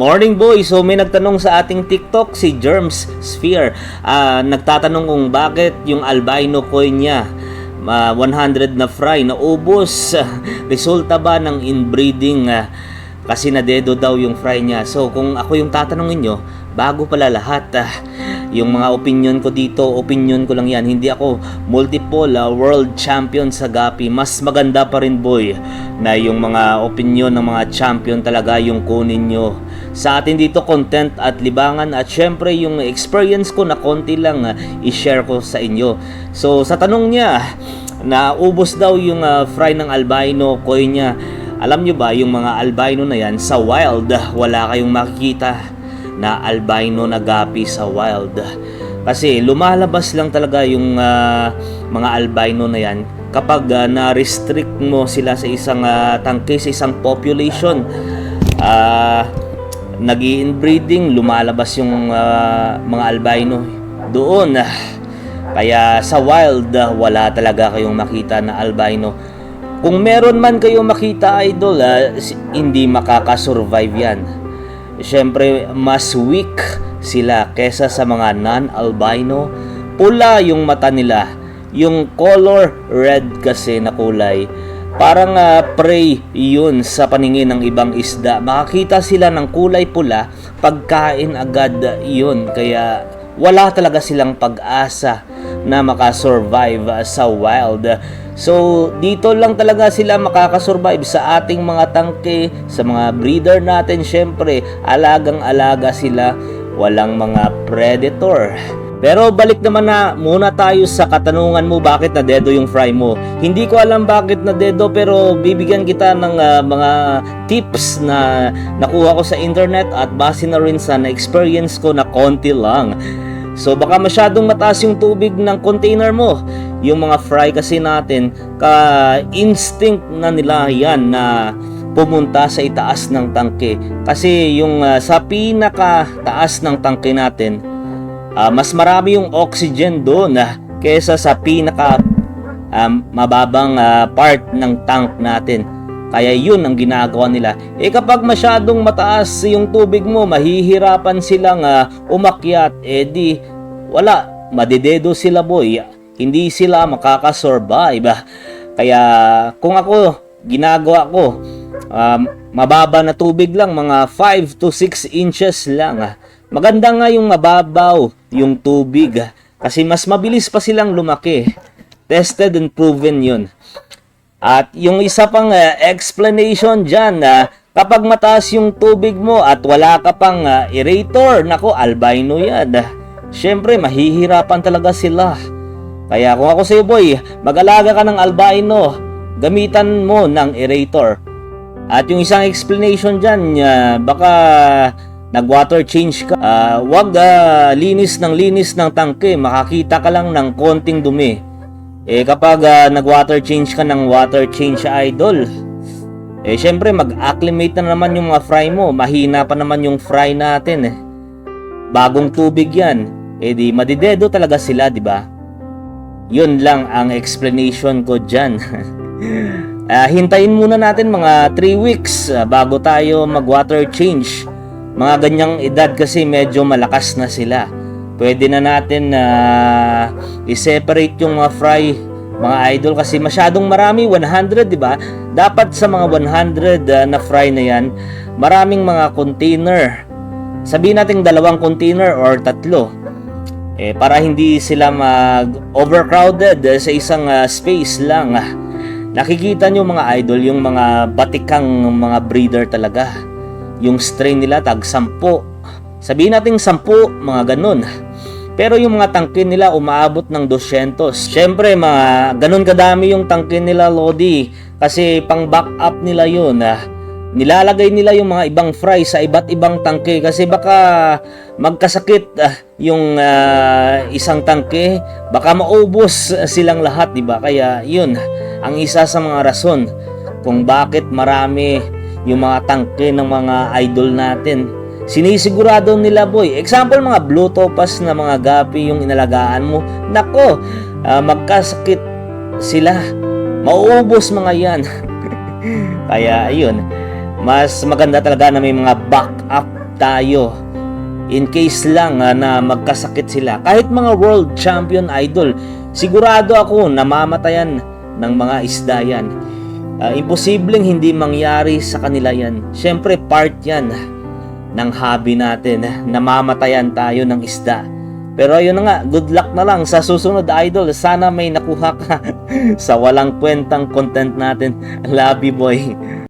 Morning boy, so may nagtanong sa ating TikTok si Germs Sphere. Nagtatanong kung bakit yung albino coin niya 100 na fry na ubos. Resulta ba ng inbreeding kasi nadedo daw yung fry niya. So kung ako yung tatanungin nyo, bago pala lahat, yung mga opinion ko dito, opinion ko lang yan. Hindi ako multiple world champion sa Gapi. Mas maganda pa rin boy na yung mga opinion ng mga champion talaga yung kunin nyo. Sa atin dito content at libangan, at syempre yung experience ko na konti lang i-share ko sa inyo. So sa tanong niya na ubos daw yung fry ng albino coin niya, alam nyo ba yung mga albino na yan sa wild, wala kayong makikita na albino na gapi sa wild. Kasi lumalabas lang talaga yung mga albino na yan kapag na-restrict mo sila sa isang tangke, sa isang population. Nag-i-inbreeding, lumalabas yung mga albino doon. Kaya sa wild, wala talaga kayong makita na albino. Kung meron man kayong makita idol, hindi makakasurvive yan. Siyempre, mas weak sila kesa sa mga non-albino. Pula yung mata nila. Yung color red kasi na kulay, parang prey yun sa paningin ng ibang isda. Makakita sila ng kulay pula, pagkain agad yun. Kaya wala talaga silang pag-asa na makasurvive sa wild. So dito lang talaga sila makakasurvive sa ating mga tangke, sa mga breeder natin. Syempre, alagang-alaga sila, walang mga predator. Pero balik naman na muna tayo sa katanungan mo, bakit nadedo yung fry mo. Hindi ko alam bakit nadedo, pero bibigyan kita ng mga tips na nakuha ko sa internet at base na rin sa na-experience ko na konti lang. So baka masyadong mataas yung tubig ng container mo. Yung mga fry kasi natin, ka-instinct na nila yan na pumunta sa itaas ng tangke. Kasi yung sa pinaka-taas ng tangke natin, mas marami yung oxygen doon kesa sa pinaka mababang part ng tank natin. Kaya yun ang ginagawa nila. Kapag masyadong mataas yung tubig mo, mahihirapan silang umakyat. Di wala, madededo sila boy. Hindi sila makakasurvive. Kaya kung ako, ginagawa ko, mababa na tubig lang, mga 5 to 6 inches lang. Maganda nga yung mababaw yung tubig kasi mas mabilis pa silang lumaki. Tested and proven yun. At yung isa pang explanation dyan, kapag mataas yung tubig mo at wala ka pang aerator, nako, albino yan. Siyempre, mahihirapan talaga sila. Kaya kung ako sa'yo boy, mag-alaga ka ng albino, gamitan mo ng aerator. At yung isang explanation dyan, baka nag-water change ka. Wag linis ng tangke, makakita ka lang ng konting dumi. Kapag nag-water change ka ng water change idol, syempre mag-acclimate na naman yung mga fry mo. Mahina pa naman yung fry natin. Bagong tubig yan. Di madidedo talaga sila, di ba? Yun lang ang explanation ko dyan. Hintayin muna natin mga 3 weeks bago tayo mag-water change. Mga ganyang edad kasi medyo malakas na sila. Pwede na natin i-separate yung mga fry, mga idol, kasi masyadong marami, 100, di ba? Dapat sa mga 100 na fry na yan, maraming mga container. Sabihin natin 2 container or 3. Para hindi sila mag-overcrowded sa isang space lang. Nakikita nyo mga idol, yung mga batikang mga breeder talaga. Yung strain nila tag 10. Sabihin natin 10, mga ganun. Pero yung mga tangke nila umaabot ng 200. Siyempre, mga ganun kadami yung tangke nila, Lodi. Kasi pang backup nila yun. Nilalagay nila yung mga ibang fry sa iba't ibang tangke. Kasi baka magkasakit yung isang tangke. Baka maubos silang lahat, diba? Kaya yun, ang isa sa mga rason kung bakit marami yung mga tangke ng mga idol natin. Sinisigurado nila boy. Example, mga blue topaz na mga gapi yung inalagaan mo. Nako, magkasakit sila. Mauubos mga yan. Kaya ayun, mas maganda talaga na may mga backup tayo. In case lang na magkasakit sila. Kahit mga world champion idol, sigurado ako namamatayan ng mga isda yan. Imposibleng hindi mangyari sa kanila yan. Siyempre part yan ng hobby natin. Namamatayan tayo ng isda. Pero ayun na nga, good luck na lang sa susunod idol. Sana may nakuha ka sa walang kwentang content natin. Love you boy.